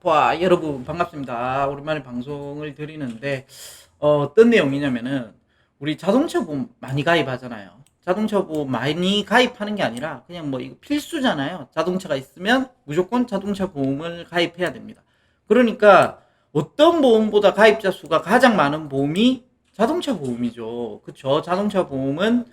와, 여러분 반갑습니다. 오랜만에 방송을 드리는데 어떤 내용이냐면은 우리 자동차 보험 많이 가입하잖아요. 자동차 보험 많이 가입하는 게 아니라 그냥 뭐 이거 필수잖아요. 자동차가 있으면 무조건 자동차 보험을 가입해야 됩니다. 그러니까 어떤 보험보다 가입자 수가 가장 많은 보험이 자동차 보험이죠. 그쵸? 자동차 보험은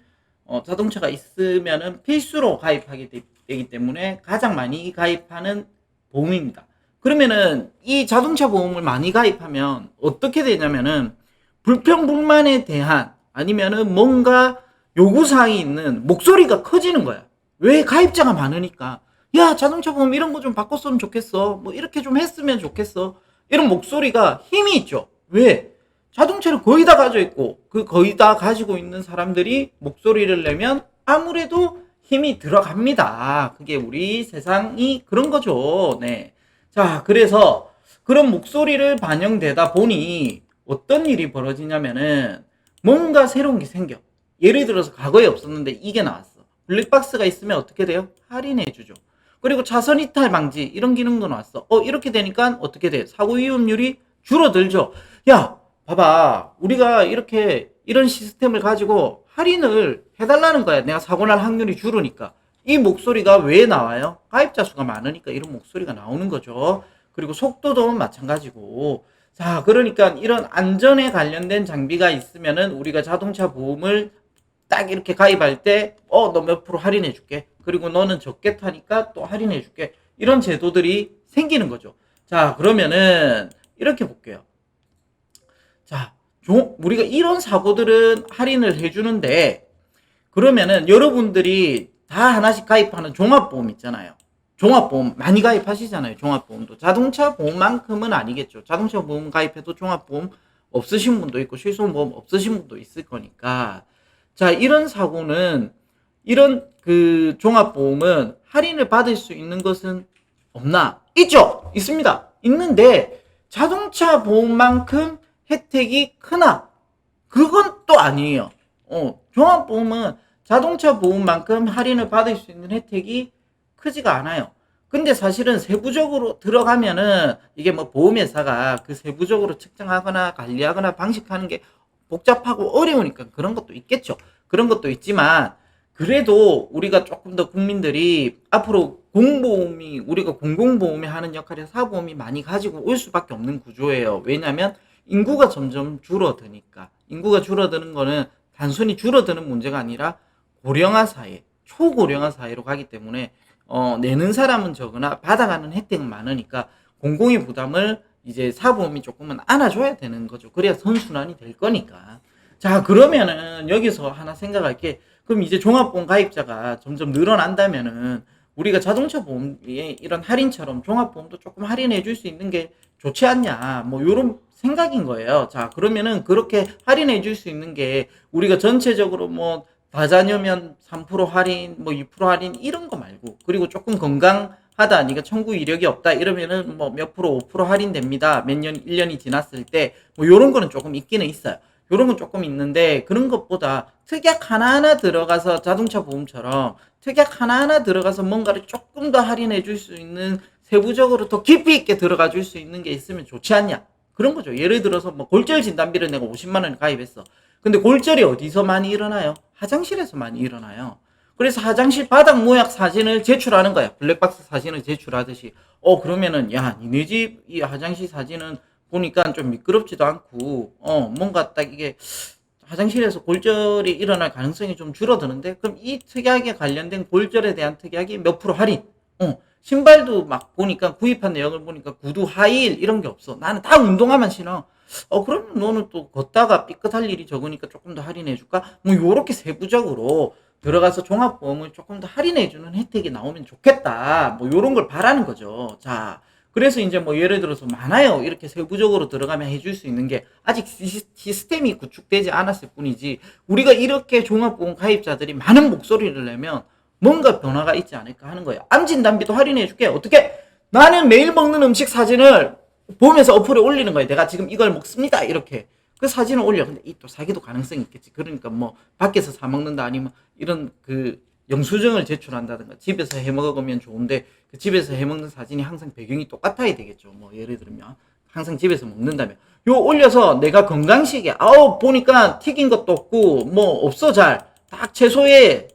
자동차가 있으면은 필수로 가입하게 되기 때문에 가장 많이 가입하는 보험입니다. 그러면은 이 자동차 보험을 많이 가입하면 어떻게 되냐면은 불평불만에 대한 아니면은 뭔가 요구사항이 있는 목소리가 커지는 거야. 왜? 가입자가 많으니까. 야, 자동차 보험 이런 거 좀 바꿨으면 좋겠어. 뭐 이렇게 좀 했으면 좋겠어. 이런 목소리가 힘이 있죠. 왜? 자동차를 거의 다 가지고 있고 그 거의 다 가지고 있는 사람들이 목소리를 내면 아무래도 힘이 들어갑니다. 그게 우리 세상이 그런 거죠. 네. 자, 그래서 그런 목소리를 반영되다 보니 어떤 일이 벌어지냐면은 뭔가 새로운 게 생겨. 예를 들어서 과거에 없었는데 이게 나왔어. 블랙박스가 있으면 어떻게 돼요? 할인해주죠. 그리고 차선 이탈 방지 이런 기능도 나왔어. 이렇게 되니까 어떻게 돼? 사고 위험률이 줄어들죠. 야, 봐봐. 우리가 이렇게 이런 시스템을 가지고 할인을 해달라는 거야. 내가 사고 날 확률이 줄으니까. 이 목소리가 왜 나와요? 가입자 수가 많으니까 이런 목소리가 나오는 거죠. 그리고 속도도 마찬가지고. 자, 그러니까 이런 안전에 관련된 장비가 있으면은 우리가 자동차 보험을 딱 이렇게 가입할 때, 너 몇 프로 할인해 줄게. 그리고 너는 적게 타니까 또 할인해 줄게. 이런 제도들이 생기는 거죠. 자, 그러면은 이렇게 볼게요. 자, 우리가 이런 사고들은 할인을 해주는데, 그러면은 여러분들이 다 하나씩 가입하는 종합보험 있잖아요. 종합보험 많이 가입하시잖아요. 종합보험도. 자동차 보험만큼은 아니겠죠. 자동차 보험 가입해도 종합보험 없으신 분도 있고 실손보험 없으신 분도 있을 거니까. 자, 이런 사고는 이런 그 종합보험은 할인을 받을 수 있는 것은 없나? 있죠. 있습니다. 있는데 자동차 보험만큼 혜택이 크나? 그건 또 아니에요. 종합보험은 자동차 보험만큼 할인을 받을 수 있는 혜택이 크지가 않아요. 근데 사실은 세부적으로 들어가면은 이게 뭐 보험회사가 그 세부적으로 측정하거나 관리하거나 방식하는 게 복잡하고 어려우니까 그런 것도 있겠죠. 그런 것도 있지만 그래도 우리가 조금 더 국민들이 앞으로 공보험이 우리가 공공보험이 하는 역할에 사보험이 많이 가지고 올 수밖에 없는 구조예요. 왜냐하면 인구가 점점 줄어드니까. 인구가 줄어드는 거는 단순히 줄어드는 문제가 아니라 고령화 사회, 초고령화 사회로 가기 때문에 내는 사람은 적으나 받아가는 혜택은 많으니까 공공의 부담을 이제 사보험이 조금은 안아줘야 되는 거죠. 그래야 선순환이 될 거니까. 자, 그러면은 여기서 하나 생각할 게, 그럼 이제 종합보험 가입자가 점점 늘어난다면은 우리가 자동차 보험에 이런 할인처럼 종합보험도 조금 할인해 줄 수 있는 게 좋지 않냐, 뭐 요런 생각인 거예요. 자, 그러면은 그렇게 할인해 줄 수 있는 게 우리가 전체적으로 뭐 다자녀면 3% 할인, 뭐 2% 할인 이런 거 말고, 그리고 조금 건강하다, 니가 청구 이력이 없다 이러면은 뭐 몇 프로 5% 할인됩니다. 몇 년, 1년이 지났을 때 뭐 요런 거는 조금 있기는 있어요. 요런 건 조금 있는데 그런 것보다 특약 하나하나 들어가서 자동차 보험처럼 특약 하나하나 들어가서 뭔가를 조금 더 할인해 줄 수 있는, 세부적으로 더 깊이 있게 들어가 줄 수 있는 게 있으면 좋지 않냐, 그런 거죠. 예를 들어서 뭐 골절 진단비를 내가 50만 원 가입했어. 근데 골절이 어디서 많이 일어나요? 화장실에서 많이 일어나요. 그래서 화장실 바닥 모양 사진을 제출하는 거야. 블랙박스 사진을 제출하듯이. 그러면은 야, 니네 집 이 화장실 사진은 보니까 좀 미끄럽지도 않고 뭔가 딱 이게 화장실에서 골절이 일어날 가능성이 좀 줄어드는데, 그럼 이 특약에 관련된 골절에 대한 특약이 몇 프로 할인. 신발도 막 보니까 구입한 내역을 보니까 구두, 하이힐 이런 게 없어. 나는 다 운동화만 신어. 그러면 너는 또 걷다가 삐끗할 일이 적으니까 조금 더 할인해 줄까? 뭐 요렇게 세부적으로 들어가서 종합보험을 조금 더 할인해 주는 혜택이 나오면 좋겠다. 뭐 요런 걸 바라는 거죠. 자, 그래서 이제 뭐 예를 들어서 많아요. 이렇게 세부적으로 들어가면 해줄 수 있는 게 아직 시스템이 구축되지 않았을 뿐이지, 우리가 이렇게 종합보험 가입자들이 많은 목소리를 내면 뭔가 변화가 있지 않을까 하는 거예요. 암 진단비도 할인해 줄게. 어떻게? 나는 매일 먹는 음식 사진을 보면서 어플에 올리는 거예요. 내가 지금 이걸 먹습니다. 이렇게. 그 사진을 올려. 근데 이 또 사기도 가능성이 있겠지. 그러니까 뭐 밖에서 사 먹는다 아니면 이런 그 영수증을 제출한다든가 집에서 해 먹으면 좋은데 그 집에서 해 먹는 사진이 항상 배경이 똑같아야 되겠죠. 뭐 예를 들면 항상 집에서 먹는다면 요 올려서 내가 건강식에 보니까 튀긴 것도 없고 뭐 없어 잘 딱 채소에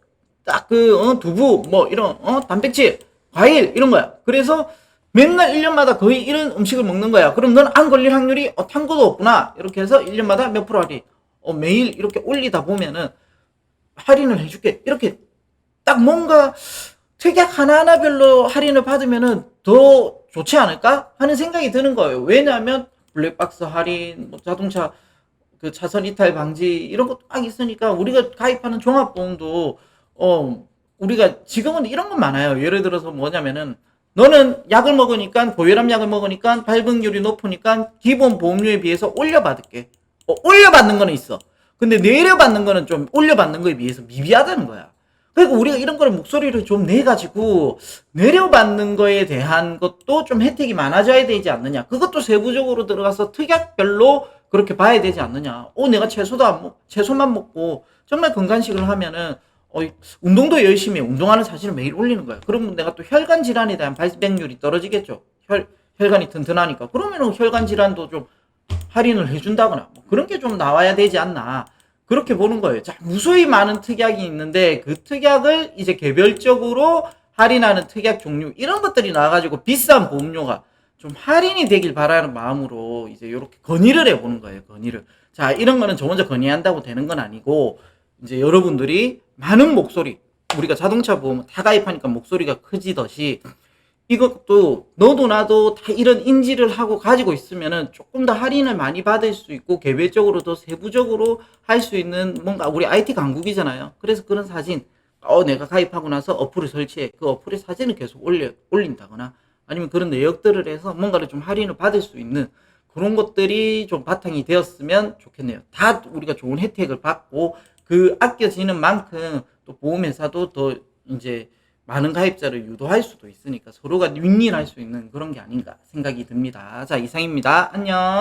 딱 두부 뭐 이런 단백질 과일 이런 거야. 그래서 맨날 1년마다 거의 이런 음식을 먹는 거야. 그럼 넌 안 걸릴 확률이 탄 것도 없구나. 이렇게 해서 1년마다 몇 프로 할인 매일 이렇게 올리다 보면은 할인을 해줄게. 이렇게 딱 뭔가 특약 하나하나별로 할인을 받으면은 더 좋지 않을까 하는 생각이 드는 거예요. 왜냐하면 블랙박스 할인, 뭐 자동차 그 차선 이탈 방지 이런 것도 막 있으니까 우리가 가입하는 종합보험도 우리가 지금은 이런 건 많아요. 예를 들어서 뭐냐면은 너는 약을 먹으니까 고혈압 약을 먹으니까 발병률이 높으니까 기본 보험료에 비해서 올려받을게. 올려받는 거는 있어. 근데 내려받는 거는 좀 올려받는 거에 비해서 미비하다는 거야. 그러니까 우리가 이런 거를 목소리를 좀 내가지고 내려받는 거에 대한 것도 좀 혜택이 많아져야 되지 않느냐. 그것도 세부적으로 들어가서 특약별로 그렇게 봐야 되지 않느냐. 내가 채소만 먹고 정말 건강식을 하면은 운동도 열심히 해. 운동하는 사진을 매일 올리는 거야. 그러면 내가 또 혈관 질환에 대한 발병률이 떨어지겠죠. 혈관이 튼튼하니까. 그러면은 혈관 질환도 좀 할인을 해준다거나 뭐 그런 게 좀 나와야 되지 않나. 그렇게 보는 거예요. 자, 무수히 많은 특약이 있는데 그 특약을 이제 개별적으로 할인하는 특약 종류 이런 것들이 나와가지고 비싼 보험료가 좀 할인이 되길 바라는 마음으로 이제 이렇게 건의를 해보는 거예요. 건의를. 자, 이런 거는 저 혼자 건의한다고 되는 건 아니고 이제 여러분들이 많은 목소리 우리가 자동차 보험 다 가입하니까 목소리가 커지듯이 이것도 너도 나도 다 이런 인지를 하고 가지고 있으면은 조금 더 할인을 많이 받을 수 있고 개별적으로 더 세부적으로 할 수 있는 뭔가 우리 IT 강국이잖아요. 그래서 그런 사진 내가 가입하고 나서 어플을 설치해 그 어플에 사진을 계속 올린다거나 아니면 그런 내역들을 해서 뭔가를 좀 할인을 받을 수 있는 그런 것들이 좀 바탕이 되었으면 좋겠네요. 다 우리가 좋은 혜택을 받고 그 아껴지는 만큼 또 보험회사도 더 이제 많은 가입자를 유도할 수도 있으니까 서로가 윈윈할 수 있는 그런 게 아닌가 생각이 듭니다. 자, 이상입니다. 안녕.